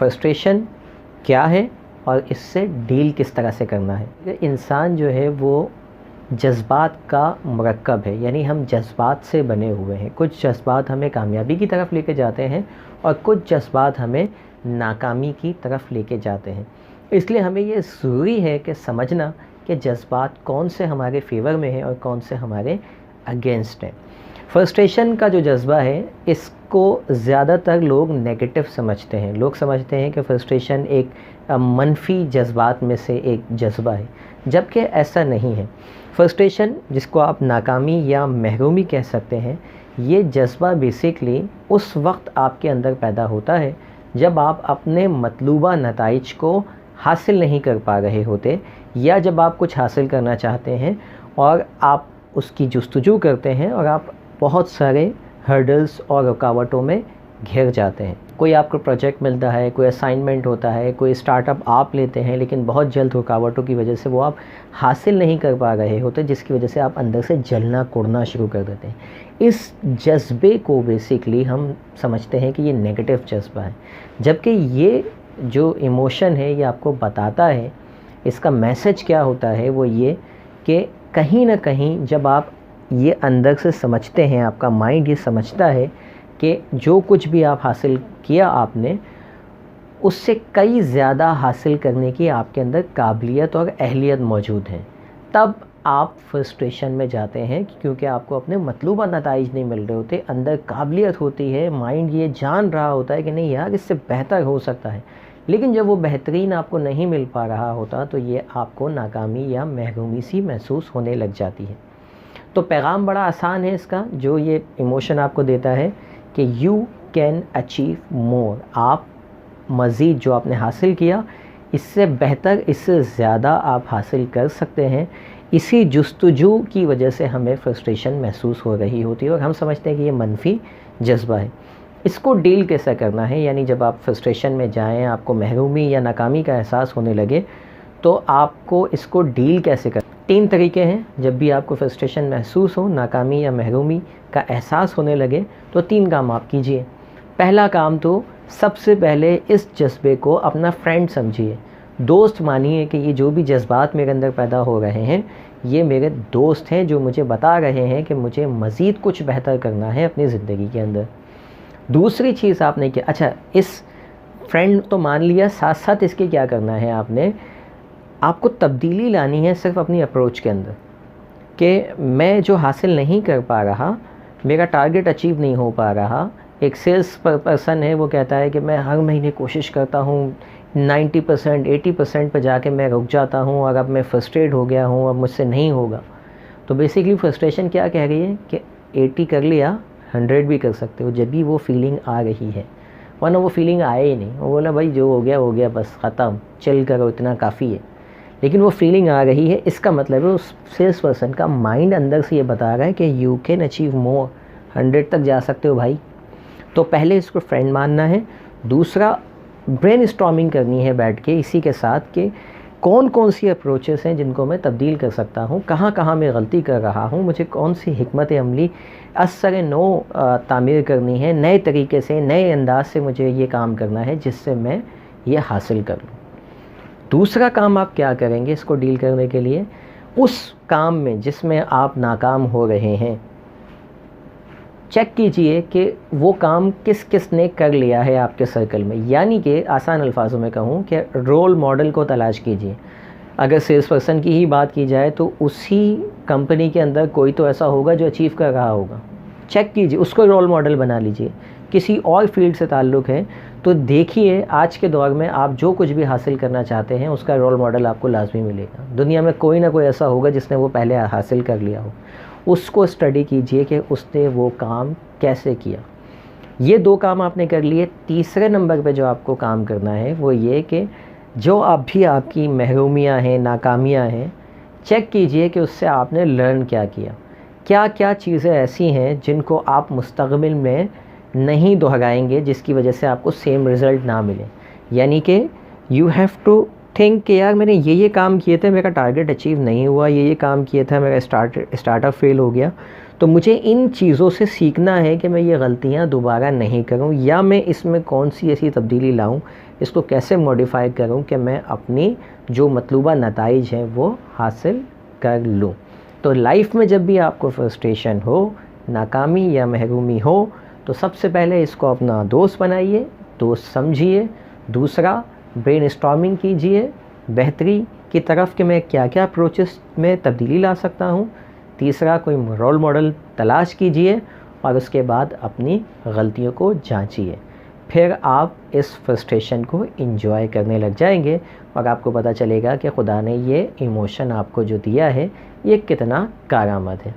Frustration क्या है और इससे डील किस तरह से करना है। इंसान जो है वो जज्बात का मरकब है, यानी हम जज्बात से बने हुए हैं। कुछ जज्बात हमें कामयाबी की तरफ लेके जाते हैं और कुछ जज्बात हमें नाकामी की तरफ लेके जाते हैं। इसलिए हमें ये ज़रूरी है कि समझना कि जज्बात कौन से हमारे फेवर में है और कौन से हमारे अगेंस्ट हैं। फ्रस्ट्रेशन का जो जज्बा है इसको ज़्यादातर लोग नेगेटिव समझते हैं। लोग समझते हैं कि फ्रस्ट्रेशन एक मनफी जज्बात में से एक जज्बा है, जबकि ऐसा नहीं है। फ्रस्ट्रेशन, जिसको आप नाकामी या महरूमी कह सकते हैं, ये जज्बा बेसिकली उस वक्त आपके अंदर पैदा होता है जब आप अपने मतलूबा नताइज को हासिल नहीं कर पा रहे होते, या जब आप कुछ हासिल करना चाहते हैं और आप उसकी जुस्तजू करते हैं और आप बहुत सारे हर्डल्स और रुकावटों में घिर जाते हैं। कोई आपको प्रोजेक्ट मिलता है, कोई असाइनमेंट होता है, कोई स्टार्टअप आप लेते हैं, लेकिन बहुत जल्द रुकावटों की वजह से वो आप हासिल नहीं कर पा रहे होते, जिसकी वजह से आप अंदर से जलना कुड़ना शुरू कर देते हैं। इस जज्बे को बेसिकली हम समझते हैं कि ये नेगेटिव जज्बा है, जबकि ये जो इमोशन है ये आपको बताता है, इसका मैसेज क्या होता है वो ये कि कहीं ना कहीं जब आप ये अंदर से समझते हैं, आपका माइंड ये समझता है कि जो कुछ भी आप हासिल किया आपने, उससे कई ज़्यादा हासिल करने की आपके अंदर काबिलियत और अहलियत मौजूद है, तब आप फ्रस्ट्रेशन में जाते हैं, क्योंकि आपको अपने मतलूबा नताइज नहीं मिल रहे होते। अंदर काबिलियत होती है, माइंड ये जान रहा होता है कि नहीं यार इससे बेहतर हो सकता है, लेकिन जब वो बेहतरीन आपको नहीं मिल पा रहा होता तो ये आपको नाकामी या महरूमी सी महसूस होने लग जाती है। तो पैगाम बड़ा आसान है इसका, जो ये इमोशन आपको देता है कि यू कैन अचीव मोर। आप मज़ीद जो आपने हासिल किया इससे बेहतर, इससे ज़्यादा आप हासिल कर सकते हैं। इसी जुस्तजू की वजह से हमें फ्रस्ट्रेशन महसूस हो रही होती है और हम समझते हैं कि ये मनफी जज्बा है। इसको डील कैसे करना है, यानी जब आप फ्रस्ट्रेशन में जाएं, आपको महरूमी या नाकामी का एहसास होने लगे, तो आपको इसको डील कैसे करना। 3 तरीके हैं। जब भी आपको फ्रस्ट्रेशन महसूस हो, नाकामी या महरूमी का एहसास होने लगे, तो 3 काम आप कीजिए। पहला काम तो सबसे पहले इस जज्बे को अपना फ्रेंड समझिए, दोस्त मानिए कि ये जो भी जज्बात मेरे अंदर पैदा हो रहे हैं ये मेरे दोस्त हैं जो मुझे बता रहे हैं कि मुझे मज़ीद कुछ बेहतर करना है अपनी ज़िंदगी के अंदर। दूसरी चीज़ आपने क्या, अच्छा इस फ्रेंड तो मान लिया, साथ साथ इसके क्या करना है, आपको तब्दीली लानी है सिर्फ अपनी अप्रोच के अंदर, कि मैं जो हासिल नहीं कर पा रहा, मेरा टारगेट अचीव नहीं हो पा रहा। एक सेल्स पर्सन है, वो कहता है कि मैं हर महीने कोशिश करता हूँ, 90% 80% पर जाके मैं रुक जाता हूँ और अब मैं फ्रस्ट्रेट हो गया हूँ, अब मुझसे नहीं होगा। तो बेसिकली फ्रस्ट्रेशन क्या कह रही है कि 80 कर लिया, 100 भी कर सकते हो, जब भी वो फीलिंग आ रही है, वरना वो फीलिंग आए ही नहीं। वो बोला भाई जो हो गया बस ख़त्म, चिल करो, इतना काफ़ी है। लेकिन वो फीलिंग आ रही है, इसका मतलब है उस सेल्स पर्सन का माइंड अंदर से ये बता रहा है कि यू कैन अचीव मोर, 100 तक जा सकते हो भाई। तो पहले इसको फ्रेंड मानना है। दूसरा, ब्रेनस्टॉर्मिंग करनी है बैठ के इसी के साथ कि कौन कौन सी अप्रोचेस हैं जिनको मैं तब्दील कर सकता हूँ, कहाँ कहाँ मैं गलती कर रहा हूँ, मुझे कौन सी हिकमत अमली असर नो तामीर करनी है, नए तरीके से, नए अंदाज से मुझे ये काम करना है जिससे मैं ये हासिल कर लूँ। दूसरा काम आप क्या करेंगे इसको डील करने के लिए, उस काम में जिसमें आप नाकाम हो रहे हैं, चेक कीजिए कि वो काम किस किस ने कर लिया है आपके सर्कल में। यानी कि आसान अल्फाजों में कहूँ कि रोल मॉडल को तलाश कीजिए। अगर सेल्स पर्सन की ही बात की जाए तो उसी कंपनी के अंदर कोई तो ऐसा होगा जो अचीव कर रहा होगा, चेक कीजिए, उसको रोल मॉडल बना लीजिए। किसी और फील्ड से ताल्लुक़ है तो देखिए, आज के दौर में आप जो कुछ भी हासिल करना चाहते हैं उसका रोल मॉडल आपको लाजमी मिलेगा। दुनिया में कोई ना कोई ऐसा होगा जिसने वो पहले हासिल कर लिया हो, उसको स्टडी कीजिए कि उसने वो काम कैसे किया। ये 2 काम आपने कर लिए। तीसरे नंबर पे जो आपको काम करना है वो ये कि जो अभी आपकी महरूमियाँ हैं, नाकामियाँ हैं, चेक कीजिए कि उससे आपने लर्न क्या किया। क्या क्या चीज़ें ऐसी हैं जिनको आप मुस्तक़बिल में नहीं दोहराएंगे, जिसकी वजह से आपको सेम रिज़ल्ट ना मिले। यानी कि यू हैव टू थिंक कि यार मैंने ये काम किए थे, मेरा टारगेट अचीव नहीं हुआ, ये काम किया था, मेरा स्टार्टअप फेल हो गया, तो मुझे इन चीज़ों से सीखना है कि मैं ये गलतियाँ दोबारा नहीं करूँ, या मैं इसमें कौन सी ऐसी तब्दीली लाऊँ इसको कैसे मॉडिफाई करूं कि मैं अपनी जो मतलूबा नताइज हैं वो हासिल कर लूं। तो लाइफ में जब भी आपको फ्रस्ट्रेशन हो, नाकामी या महरूमी हो, तो सबसे पहले इसको अपना दोस्त बनाइए, दोस्त समझिए। दूसरा, ब्रेनस्टॉर्मिंग कीजिए बेहतरी की तरफ कि मैं क्या क्या अप्रोचेस में तब्दीली ला सकता हूँ। तीसरा, कोई रोल मॉडल तलाश कीजिए और उसके बाद अपनी गलतियों को जांचिए। फिर आप इस फ्रस्ट्रेशन को एंजॉय करने लग जाएंगे और आपको पता चलेगा कि खुदा ने ये इमोशन आपको जो दिया है ये कितना कारआमद है।